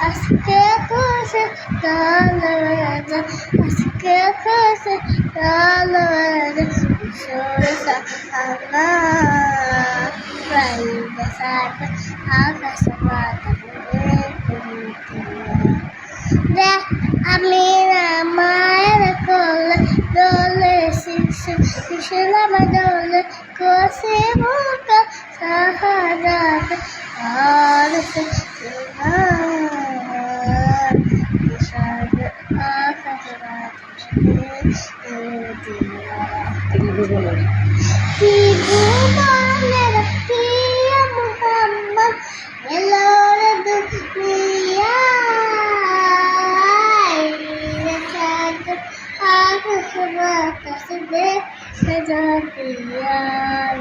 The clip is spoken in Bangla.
আজকে খুশি কালবেলা আজকে খুশি কালবেলা সরসা আমার প্রাইভেট সাথে আকাশ বাতাসে আমি মায়ের কোলে দোলে শিশু শিশুরাম দোলে কোসে মুখা সাহায্য আর সে ভুবনের প্রিয় মুহাম্মদ এলোর দুনিয়ায় আকাশ বাতাস দেখে যাতিয়ায়।